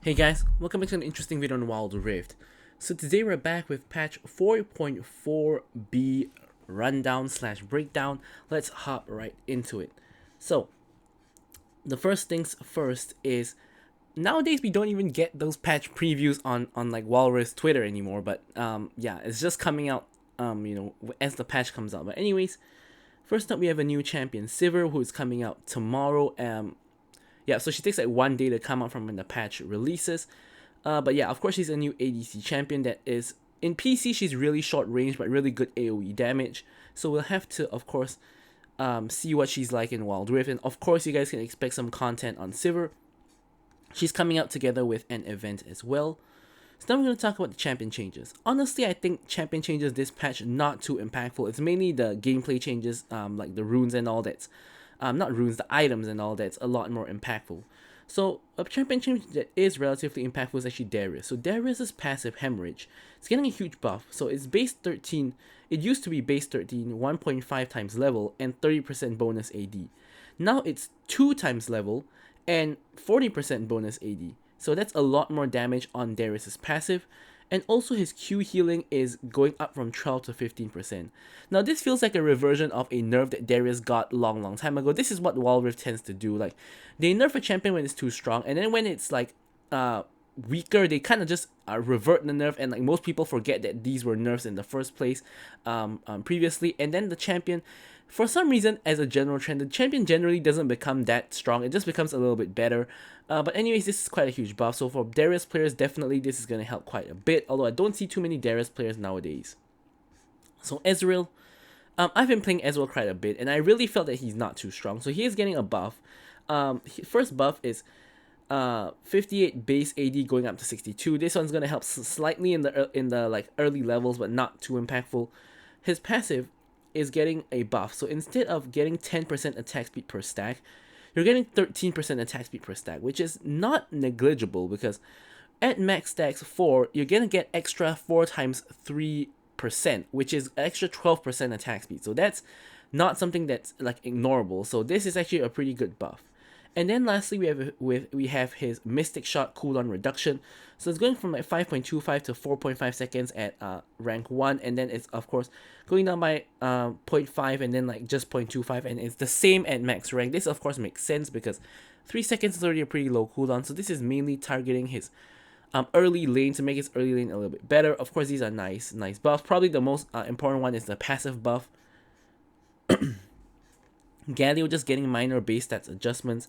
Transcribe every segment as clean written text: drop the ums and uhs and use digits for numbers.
Hey guys, welcome back to an interesting video on Wild Rift. So today we're back with patch 4.4b rundown slash breakdown. Let's hop right into it. So the first things first is nowadays we don't even get those patch previews on like Wild Rift's Twitter anymore, but yeah, it's just coming out as the patch comes out. But anyways, first up we have a new champion, Sivir, who is coming out tomorrow. Yeah, so she takes like one day to come out from when the patch releases. But yeah, of course she's a new ADC champion that is in PC. She's really short range but really good AOE damage. So we'll have to, of course, see what she's like in Wild Rift, and of course you guys can expect some content on Sivir. She's coming out together with an event as well. So now we're going to talk about the champion changes. Honestly, I think champion changes this patch not too impactful. It's mainly the gameplay changes, like the runes and all that. Not runes, the items and all that's a lot more impactful. So a champion change that is relatively impactful is actually Darius. So Darius's passive Hemorrhage, it's getting a huge buff. So it's base 13, it used to be base 13, 1.5 times level and 30% bonus AD. Now it's 2 times level and 40% bonus AD. So that's a lot more damage on Darius's passive. And also his Q healing is going up from 12 to 15%. Now this feels like a reversion of a nerf that Darius got long time ago. This is what Wild Rift tends to do. Like, they nerf a champion when it's too strong, and then when it's like weaker, they kind of just revert the nerf, and like most people forget that these were nerfs in the first place previously. And then the champion, for some reason, as a general trend, the champion generally doesn't become that strong. It just becomes a little bit better. But anyways, this is quite a huge buff. So for Darius players, definitely this is going to help quite a bit. Although I don't see too many Darius players nowadays. So Ezreal, I've been playing Ezreal quite a bit, and I really felt that he's not too strong. So he is getting a buff. First buff is 58 base AD going up to 62. This one's going to help slightly in the like early levels, but not too impactful. His passive is getting a buff. So instead of getting 10% attack speed per stack, you're getting 13% attack speed per stack, which is not negligible because at max stacks 4, you're going to get extra 4 times 3%, which is extra 12% attack speed. So that's not something that's like ignorable. So this is actually a pretty good buff. And then lastly, we have his Mystic Shot cooldown reduction. So it's going from like 5.25 to 4.5 seconds at rank 1, and then it's of course going down by 0.5 and then like just 0.25, and it's the same at max rank. This of course makes sense because 3 seconds is already a pretty low cooldown. So this is mainly targeting his early lane to make his early lane a little bit better. Of course, these are nice buffs. Probably the most important one is the passive buff. Galio just getting minor base stats adjustments.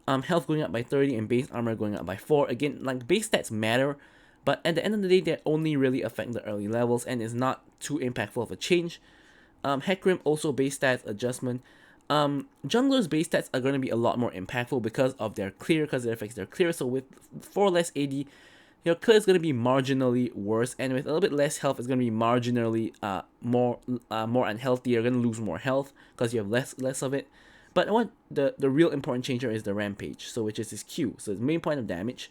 Health going up by 30 and base armor going up by 4. Again, like base stats matter, but at the end of the day, they only really affect the early levels and is not too impactful of a change. Hecarim also base stats adjustment. Jungler's base stats are going to be a lot more impactful because of their clear, because it affects their clear. So with 4 less AD, your clear is going to be marginally worse, and with a little bit less health, it's going to be marginally more unhealthy. You're going to lose more health because you have less of it. But what the real important change here is the rampage, so which is his Q. So his main point of damage.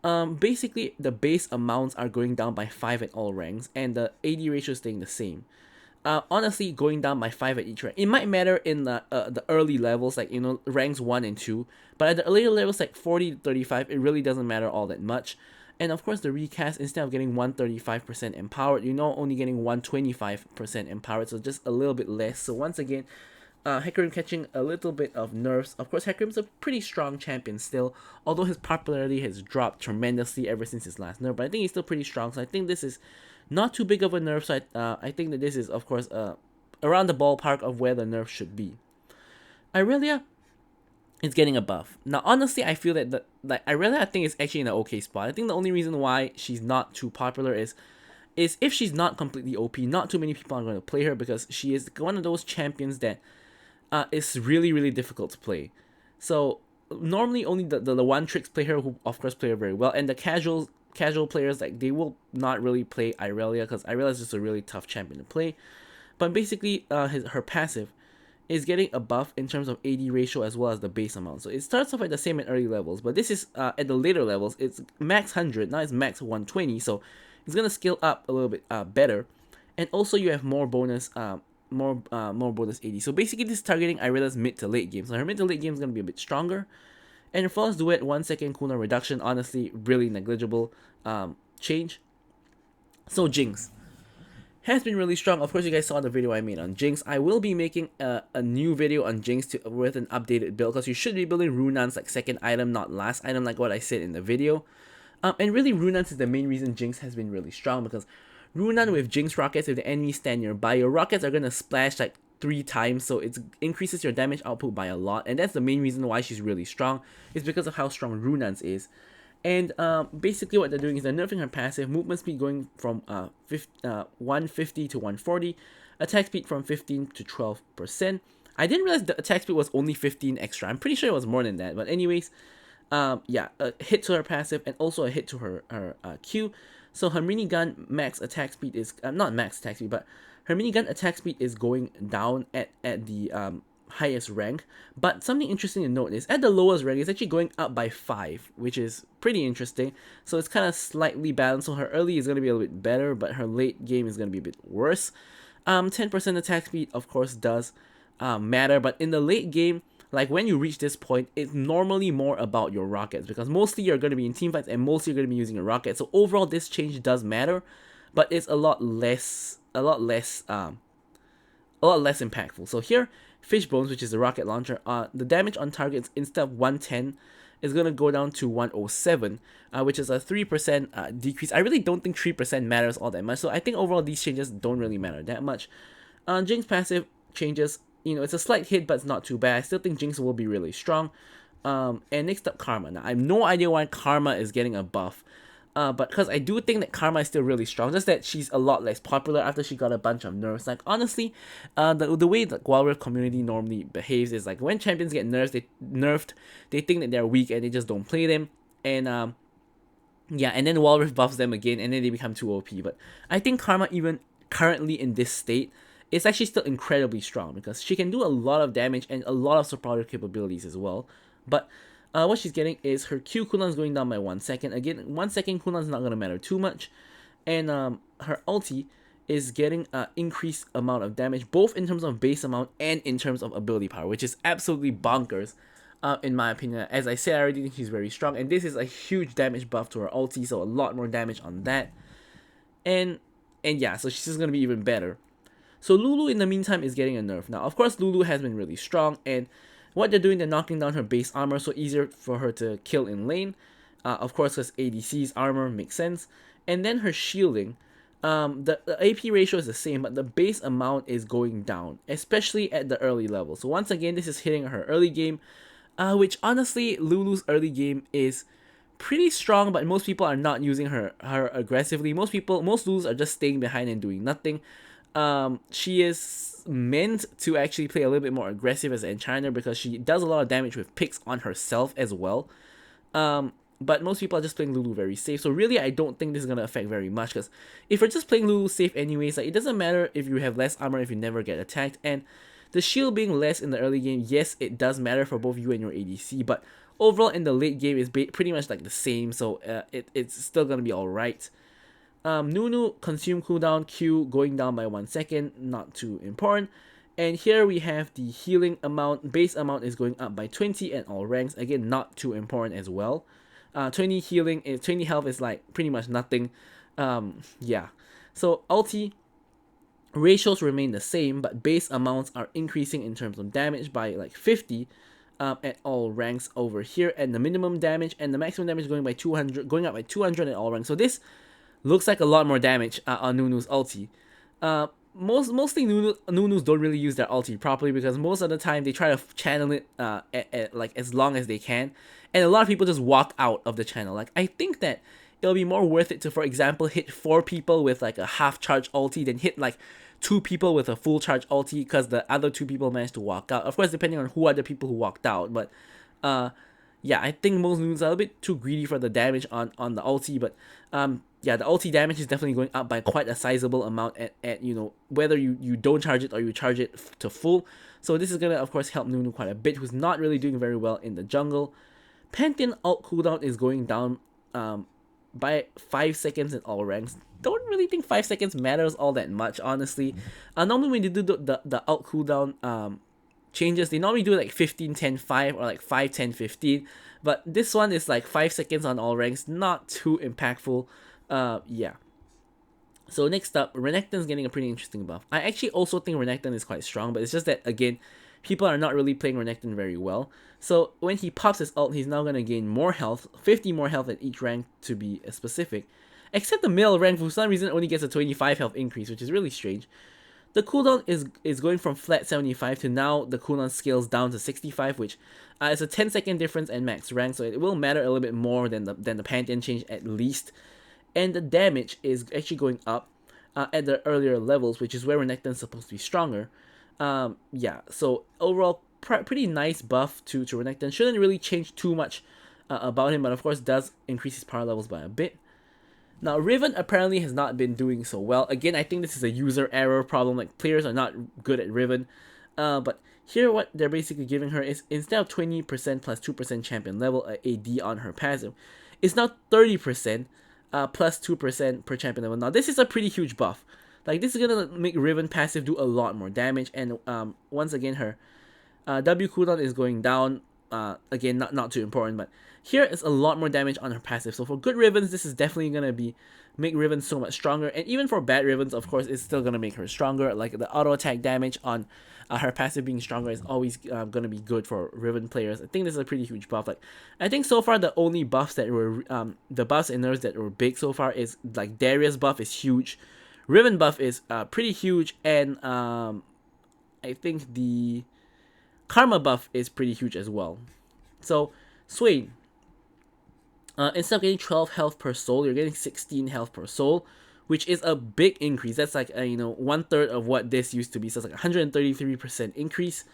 Basically the base amounts are going down by 5 at all ranks, and the AD ratio is staying the same. Honestly, going down by 5 at each rank, it might matter in the early levels, like ranks 1 and 2, but at the later levels like 40 to 35, it really doesn't matter all that much. And of course the recast, instead of getting 135% empowered, you're now only getting 125% empowered, so just a little bit less. So once again, Hecarim catching a little bit of nerfs. Of course, Hecarim's a pretty strong champion still, although his popularity has dropped tremendously ever since his last nerf, but I think he's still pretty strong, so I think this is not too big of a nerf. So I think that this is, of course, around the ballpark of where the nerf should be. Irelia is getting a buff. Now, honestly, I feel that Irelia, I think, is actually in an okay spot. I think the only reason why she's not too popular is if she's not completely OP, not too many people are going to play her because she is one of those champions that is really difficult to play. So normally only the one tricks play her, who of course play her very well, and the casual players, like, they will not really play Irelia because Irelia is just a really tough champion to play. But basically, her passive is getting a buff in terms of AD ratio as well as the base amount. So it starts off at the same at early levels, but this is at the later levels, it's max 100, now it's max 120, so it's gonna scale up a little bit better. And also you have more bonus more bonus AD. So basically this is targeting Irela's mid to late game. So her mid to late game is gonna be a bit stronger. And Flawless Duet, 1 second cooldown reduction, honestly, really negligible change. So Jinx has been really strong. Of course, you guys saw the video I made on Jinx. I will be making a new video on Jinx with an updated build, because you should be building Runan's like second item, not last item, like what I said in the video. And really, Runan's is the main reason Jinx has been really strong, because Runan with Jinx rockets, if the enemy stand nearby, your rockets are gonna splash like 3 times, so it increases your damage output by a lot, and that's the main reason why she's really strong. Is because of how strong Runan's is. And basically what they're doing is they're nerfing her passive, movement speed going from 150 to 140, attack speed from 15 to 12%. I didn't realize the attack speed was only 15 extra. I'm pretty sure it was more than that, but anyways, yeah, a hit to her passive and also a hit to her Q. So her minigun max attack speed is not max attack speed, but her minigun attack speed is going down at the highest rank. But something interesting to note is at the lowest rank, it's actually going up by 5, which is pretty interesting. So it's kind of slightly balanced. So her early is going to be a little bit better, but her late game is going to be a bit worse. 10% attack speed, of course, does matter, but in the late game, like when you reach this point, it's normally more about your rockets, because mostly you're going to be in team fights and mostly you're going to be using a rocket. So overall, this change does matter, but it's a lot less impactful. So here, Fish Bones, which is the rocket launcher, the damage on targets instead of 110 is going to go down to 107, which is a 3% decrease. I really don't think 3% matters all that much, so I think overall these changes don't really matter that much. Jinx passive changes, you know, it's a slight hit, but it's not too bad. I still think Jinx will be really strong. And next up, Karma. Now, I have no idea why Karma is getting a buff. But because I do think that Karma is still really strong, just that she's a lot less popular after she got a bunch of nerfs. Like, honestly, the way the Wild Rift community normally behaves is like when champions get nerfed, they think that they're weak and they just don't play them. And yeah, and then Wild Rift buffs them again, and then they become too OP. But I think Karma, even currently in this state, is actually still incredibly strong, because she can do a lot of damage and a lot of supportive capabilities as well. But what she's getting is her Q cooldown is going down by 1 second. Again, 1 second cooldown is not going to matter too much. And her ulti is getting an increased amount of damage, both in terms of base amount and in terms of ability power, which is absolutely bonkers, in my opinion. As I said, I already think she's very strong, and this is a huge damage buff to her ulti, so a lot more damage on that. And yeah, so she's just going to be even better. So Lulu, in the meantime, is getting a nerf. Now, of course, Lulu has been really strong, and what they're doing, they're knocking down her base armor, so easier for her to kill in lane. Of course, because ADC's armor makes sense. And then her shielding, the AP ratio is the same, but the base amount is going down, especially at the early level. So once again, this is hitting her early game, which honestly, Lulu's early game is pretty strong, but most people are not using her aggressively. Most Lulus are just staying behind and doing nothing. She is meant to actually play a little bit more aggressive as an enchanter, because she does a lot of damage with picks on herself as well. But most people are just playing Lulu very safe, so really I don't think this is going to affect very much, because if you're just playing Lulu safe anyways, like, it doesn't matter if you have less armor if you never get attacked. And the shield being less in the early game, yes, it does matter for both you and your ADC, but overall in the late game is pretty much like the same, so it's still going to be alright. Nunu consume cooldown, Q going down by 1 second, not too important. And here we have the healing amount, base amount is going up by 20 at all ranks, again not too important as well. 20 health is like pretty much nothing. Yeah, so ulti ratios remain the same, but base amounts are increasing in terms of damage by like 50 at all ranks over here, and the minimum damage and the maximum damage going up by 200 at all ranks. So this looks like a lot more damage on Nunu's ulti. Mostly Nunus don't really use their ulti properly, because most of the time they try to channel it at like as long as they can, and a lot of people just walk out of the channel. Like, I think that it'll be more worth it to, for example, hit 4 people with like a half charge ulti than hit like 2 people with a full charge ulti, because the other 2 people managed to walk out. Of course, depending on who are the people who walked out, but yeah, I think most Nuns are a bit too greedy for the damage on the ulti, but yeah, the ulti damage is definitely going up by quite a sizable amount at you know, whether you don't charge it or you charge it to full. So this is gonna of course help Nunu quite a bit, who's not really doing very well in the jungle. Pantheon ult cooldown is going down by 5 seconds in all ranks. Don't really think 5 seconds matters all that much, honestly. Normally when you do the ult cooldown changes, they normally do like 15 10 5 or like 5 10 15, but this one is like 5 seconds on all ranks, not too impactful. Yeah. So next up, Renekton's getting a pretty interesting buff. I actually also think Renekton is quite strong, but it's just that, again, people are not really playing Renekton very well. So when he pops his ult, he's now going to gain more health, 50 more health at each rank to be specific. Except the middle rank, for some reason, only gets a 25 health increase, which is really strange. The cooldown is going from flat 75 to now the cooldown scales down to 65, which is a 10-second difference in max rank, so it will matter a little bit more than the Pantheon change at least. And the damage is actually going up at the earlier levels, which is where Renekton's supposed to be stronger. Yeah, so overall, pretty nice buff to Renekton. Shouldn't really change too much about him, but of course does increase his power levels by a bit. Now, Riven apparently has not been doing so well. Again, I think this is a user error problem, like players are not good at Riven. But here what they're basically giving her is, instead of 20% plus 2% champion level AD on her passive, it's now 30% plus 2% per champion level. Now, this is a pretty huge buff. Like, this is gonna make Riven passive do a lot more damage, and once again, her W cooldown is going down. Again, not too important, but here is a lot more damage on her passive. So for good Rivens, this is definitely gonna make Riven so much stronger, and even for bad Rivens, of course, it's still gonna make her stronger. Like the auto attack damage on her passive being stronger is always gonna be good for Riven players. I think this is a pretty huge buff. Like, I think so far the only buffs that were the buffs and nerfs that were big so far is like Darius buff is huge, Riven buff is pretty huge, and I think the Karma buff is pretty huge as well. So Swain, instead of getting 12 health per soul, you're getting 16 health per soul, which is a big increase. That's like 1/3 of what this used to be. So it's like 133% increase.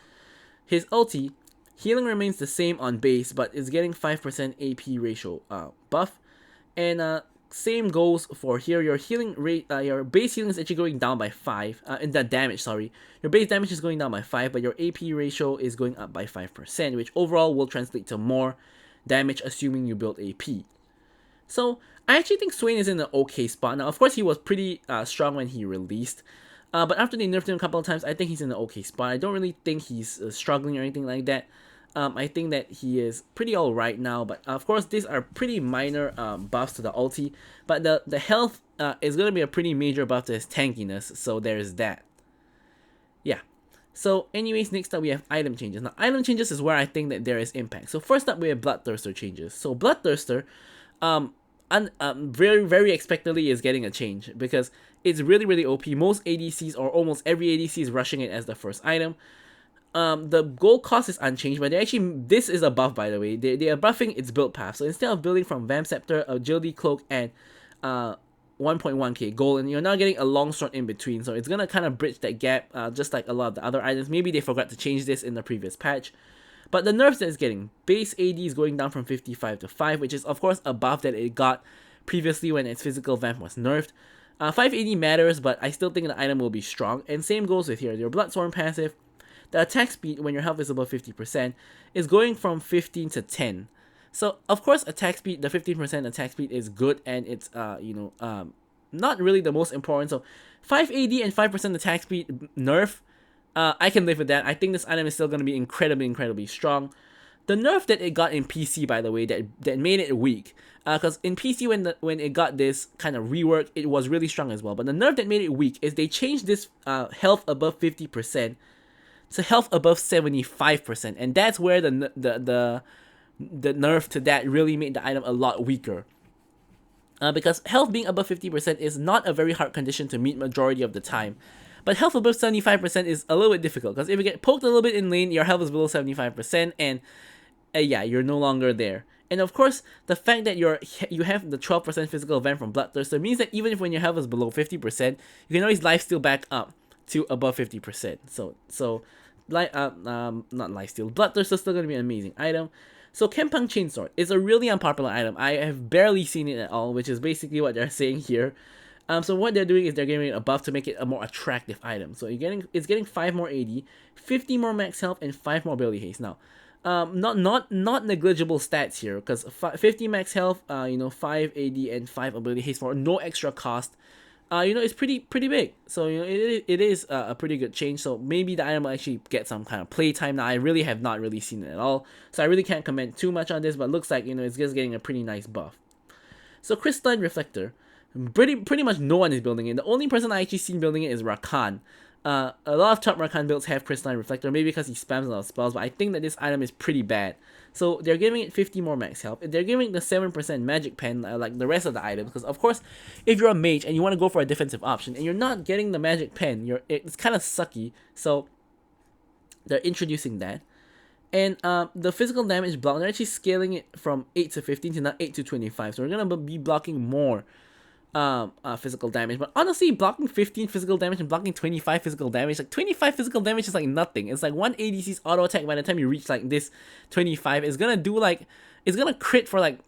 His ulti, healing remains the same on base, but is getting 5% AP ratio buff, and same goes for here. Your healing rate, your base healing is actually going down by 5. And the damage, sorry, your base damage is going down by 5, but your AP ratio is going up by 5%, which overall will translate to more damage, assuming you build AP. So I actually think Swain is in an okay spot. Now, of course, he was pretty strong when he released, but after they nerfed him a couple of times, I think he's in an okay spot. I don't really think he's struggling or anything like that. I think that he is pretty alright now, but of course these are pretty minor buffs to the ulti, but the health is going to be a pretty major buff to his tankiness, so there's that. Yeah. So anyways, next up we have item changes. Now, item changes is where I think that there is impact. So first up we have Bloodthirster changes. So Bloodthirster, very, very expectedly is getting a change, because it's really, really OP. Most ADCs, or almost every ADC, is rushing it as the first item. The gold cost is unchanged, but this is a buff, by the way. They are buffing its build path. So instead of building from Vamp Scepter, Agility Cloak, and 1.1k gold, and you're now getting a long sword in between. So it's gonna kind of bridge that gap, just like a lot of the other items. Maybe they forgot to change this in the previous patch. But the nerfs that it's getting, base AD is going down from 55 to 5, which is of course a buff that it got previously when its physical vamp was nerfed. 5 AD matters, but I still think the item will be strong. And same goes with here, your Bloodsworn passive. The attack speed, when your health is above 50%, is going from 15 to 10. So, of course, attack speed, the 15% attack speed is good, and it's, not really the most important. So, 5 AD and 5% attack speed nerf, I can live with that. I think this item is still going to be incredibly, incredibly strong. The nerf that it got in PC, by the way, that made it weak, because in PC when it got this kind of rework, it was really strong as well. But the nerf that made it weak is they changed this health above 50% to health above 75%, and that's where the nerf to that really made the item a lot weaker. Because health being above 50% is not a very hard condition to meet majority of the time. But health above 75% is a little bit difficult, because if you get poked a little bit in lane, your health is below 75%, and yeah, you're no longer there. And of course, the fact that you have the 12% physical event from Bloodthirster means that even if when your health is below 50%, you can always lifesteal back up to above 50%. So like not lifesteal, Bloodthirster is still gonna be an amazing item. So Kempang Chainsword is a really unpopular item. I have barely seen it at all, which is basically what they're saying here. So what they're doing is they're giving it a buff to make it a more attractive item. So it's getting 5 more AD, 50 more max health, and 5 more ability haste. Now, not negligible stats here, because 50 max health, 5 AD and 5 ability haste for no extra cost. it's pretty big. So it is a pretty good change. So maybe the item will actually get some kind of play time. Now I really have not really seen it at all, so I really can't comment too much on this. But looks like it's just getting a pretty nice buff. So Crystalline Reflector, pretty much no one is building it. The only person I actually seen building it is Rakan. A lot of top Rakan builds have Crystalline Reflector, maybe because he spams a lot of spells, but I think that this item is pretty bad. So they're giving it 50 more max health. They're giving the 7% magic pen like the rest of the items, because of course, if you're a mage and you want to go for a defensive option and you're not getting the magic pen, it's kind of sucky. So they're introducing that. And the physical damage block, they're actually scaling it from 8 to 15 to now 8 to 25. So we're going to be blocking more physical damage. But honestly, blocking 15 physical damage and blocking 25 physical damage, like 25 physical damage is like nothing. It's like one ADC's auto attack by the time you reach like this 25 is going to do like, it's going to crit for like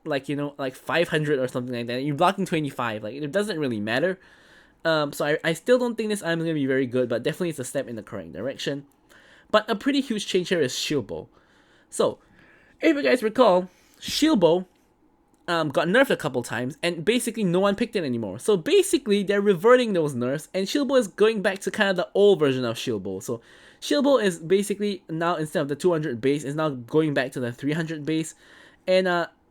500 or something like that. And you're blocking 25. Like, it doesn't really matter. So I still don't think this item is going to be very good, but definitely it's a step in the correct direction. But a pretty huge change here is Shield Bow. So, if you guys recall, Shield Bow got nerfed a couple times, and basically no one picked it anymore. So basically, they're reverting those nerfs, and Shield Bow is going back to kind of the old version of Shield Bow. So Shield Bow is basically now, instead of the 200 base, is now going back to the 300 base, and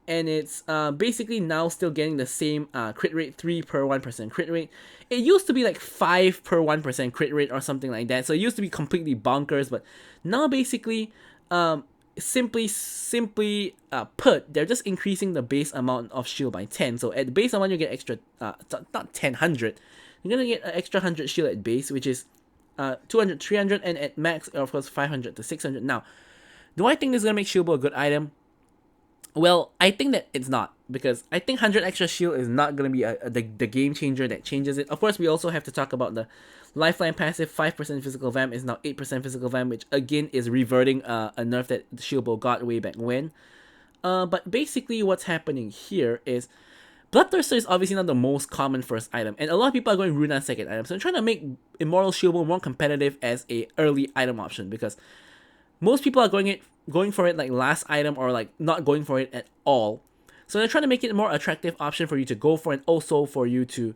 it's basically now still getting the same crit rate, 3 per 1% crit rate. It used to be like 5 per 1% crit rate or something like that, so it used to be completely bonkers, but now basically, simply put, they're just increasing the base amount of shield by 10. So at the base amount, you get extra, not 10, 100. You're gonna get an extra 100 shield at base, which is 200, 300, and at max, of course, 500 to 600. Now, do I think this is gonna make Shield Bow a good item? Well, I think that it's not, because I think 100 extra shield is not going to be the game changer that changes it. Of course, we also have to talk about the Lifeline passive. 5% physical vamp is now 8% physical vamp, which again is reverting a nerf that the Shield Bow got way back when. But basically what's happening here is Bloodthirster is obviously not the most common first item, and a lot of people are going Rune as second item. So I'm trying to make Immortal Shield Bow more competitive as a early item option, because most people are going for it like last item, or like not going for it at all. So they're trying to make it a more attractive option for you to go for, and also for you to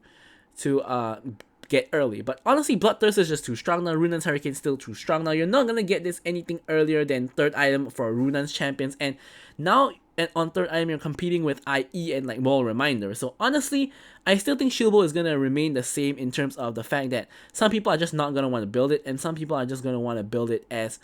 get early. But honestly, Bloodthirster is just too strong now. Runan's Hurricane is still too strong now. You're not gonna get this anything earlier than third item for Runan's champions, and now on third item you're competing with IE and like Wall Reminder. So honestly, I still think Shield Bow is gonna remain the same in terms of the fact that some people are just not gonna want to build it, and some people are just gonna want to build it as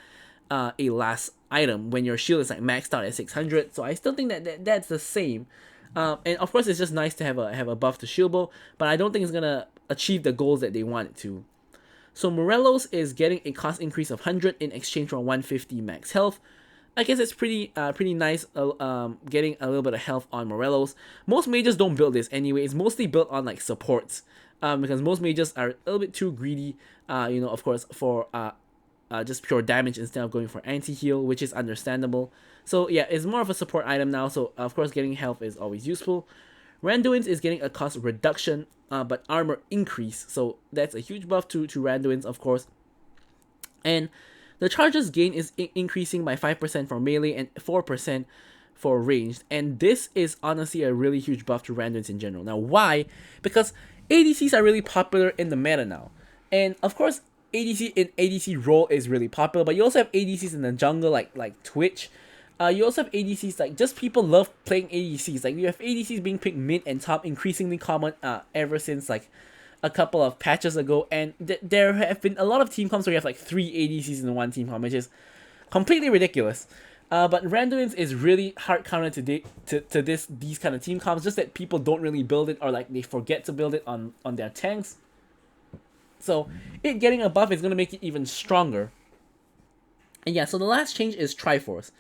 a last item when your shield is like maxed out at 600. So I still think that's the same. And of course, it's just nice to have a buff to Shield Bow, but I don't think it's gonna achieve the goals that they want it to. So Morelos is getting a cost increase of 100 in exchange for 150 max health. I guess it's pretty nice, getting a little bit of health on Morelos. Most mages don't build this anyway. It's mostly built on like supports, because most mages are a little bit too greedy, of course, for just pure damage instead of going for anti-heal, which is understandable. So yeah, it's more of a support item now, so of course getting health is always useful. Randuin's is getting a cost reduction, but armor increase, so that's a huge buff to Randuin's, of course. And the charges gain is increasing by 5% for melee and 4% for ranged, and this is honestly a really huge buff to Randuin's in general. Now why? Because ADCs are really popular in the meta now, and of course ADC role is really popular, but you also have ADCs in the jungle like Twitch. You also have ADCs, like just people love playing ADCs. Like you have ADCs being picked mid and top, increasingly common ever since like a couple of patches ago, and there have been a lot of team comps where you have like 3 ADCs in one team comp, which is completely ridiculous. But Randuin's is really hard counter to these kind of team comps, just that people don't really build it, or like they forget to build it on their tanks. So it getting a buff is going to make it even stronger. And yeah, so the last change is Triforce.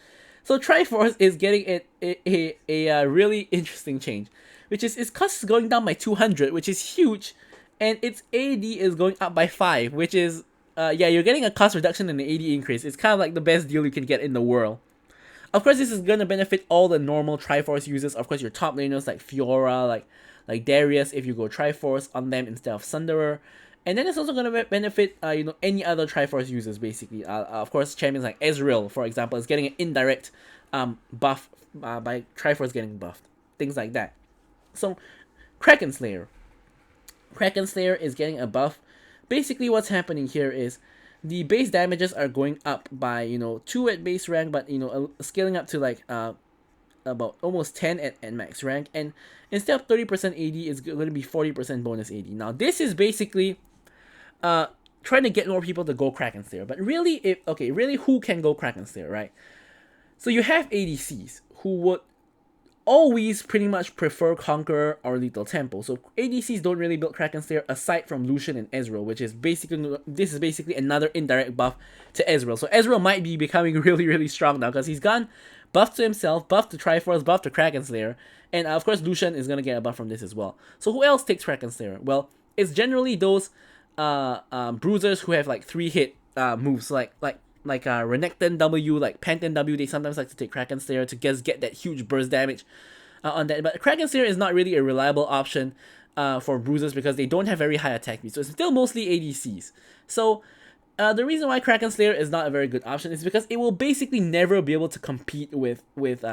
So Triforce is getting a really interesting change, which is its cost is going down by 200, which is huge, and its AD is going up by 5, which is, yeah, you're getting a cost reduction and an AD increase. It's kind of like the best deal you can get in the world. Of course, this is going to benefit all the normal Triforce users. Of course, your top laners like Fiora, like Darius, if you go Triforce on them instead of Sunderer. And then it's also going to benefit, any other Triforce users, basically. Of course, champions like Ezreal, for example, is getting an indirect buff by Triforce getting buffed. Things like that. So, Kraken Slayer. Kraken Slayer is getting a buff. Basically, what's happening here is the base damages are going up by 2 at base rank, but scaling up to like about almost 10 at max rank, and instead of 30% AD, it's going to be 40% bonus AD. Now this is basically trying to get more people to go Kraken Slayer, but really, really, who can go Kraken Slayer, right? So you have ADCs who would always pretty much prefer Conqueror or Lethal Tempo. So ADCs don't really build Kraken Slayer aside from Lucian and Ezreal, which is basically another indirect buff to Ezreal. So Ezreal might be becoming really, really strong now because he's gone buff to himself, buff to Triforce, buff to Kraken Slayer, and of course Lucian is gonna get a buff from this as well. So who else takes Kraken Slayer? Well, it's generally those bruisers who have like 3-hit moves, like Renekton W, like Pantheon W. They sometimes like to take Kraken Slayer to just get that huge burst damage on that. But Kraken Slayer is not really a reliable option for bruisers because they don't have very high attack speed. So it's still mostly ADCs. So the reason why Kraken Slayer is not a very good option is because it will basically never be able to compete with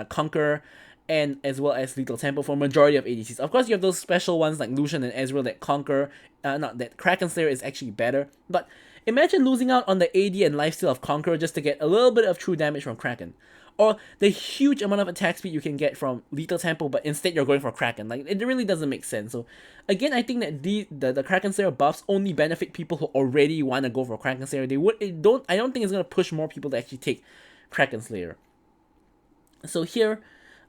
Conqueror and as well as Lethal Tempo for majority of ADCs. Of course, you have those special ones like Lucian and Ezreal that conquer, not that Kraken Slayer is actually better, but imagine losing out on the AD and lifesteal of Conqueror just to get a little bit of true damage from Kraken. Or the huge amount of attack speed you can get from Lethal Tempo, but instead you're going for Kraken. Like, it really doesn't make sense. So, again, I think that the Kraken Slayer buffs only benefit people who already want to go for Kraken Slayer. I don't think it's going to push more people to actually take Kraken Slayer. So here,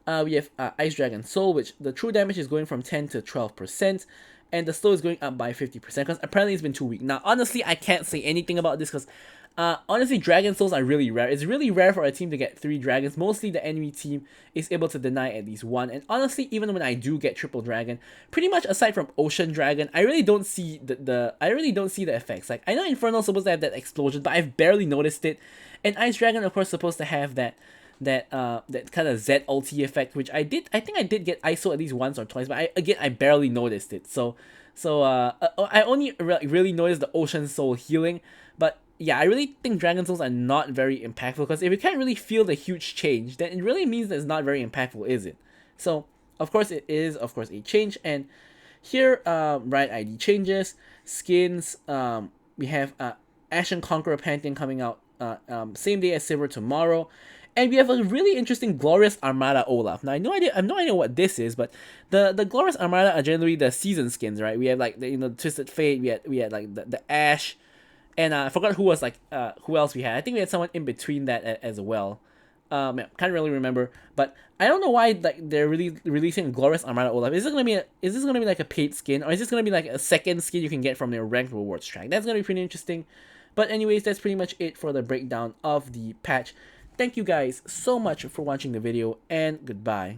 we have Ice Dragon Soul, which the true damage is going from 10 to 12%, and the slow is going up by 50%, because apparently it's been too weak. Now, honestly, I can't say anything about this, because honestly, Dragon Souls are really rare. It's really rare for a team to get 3 dragons. Mostly the enemy team is able to deny at least 1, and honestly, even when I do get triple dragon, pretty much aside from Ocean Dragon, I really don't see the effects. Like, I know Infernal's supposed to have that explosion, but I've barely noticed it, and Ice Dragon, of course, supposed to have that kind of Z ulti effect, which I think I did get ISO at least once or twice, but I barely noticed it. So I only really noticed the Ocean Soul healing, but yeah, I really think Dragon Souls are not very impactful, because if you can't really feel the huge change, then it really means that it's not very impactful, is it? So of course it is, of course, a change. And here, right, ID changes, skins, we have Ashen Conqueror Pantheon coming out same day as Sivir tomorrow. And we have a really interesting Glorious Armada Olaf. Now, I have no idea what this is, but the Glorious Armada are generally the season skins, right? We have like the Twisted Fate, we had like the Ash, and I forgot who was like who else we had. I think we had someone in between that as well. Can't really remember, but I don't know why like they're really releasing Glorious Armada Olaf. Is this gonna be like a paid skin, or is this gonna be like a second skin you can get from their ranked rewards track? That's gonna be pretty interesting. But anyways, that's pretty much it for the breakdown of the patch. Thank you guys so much for watching the video, and goodbye.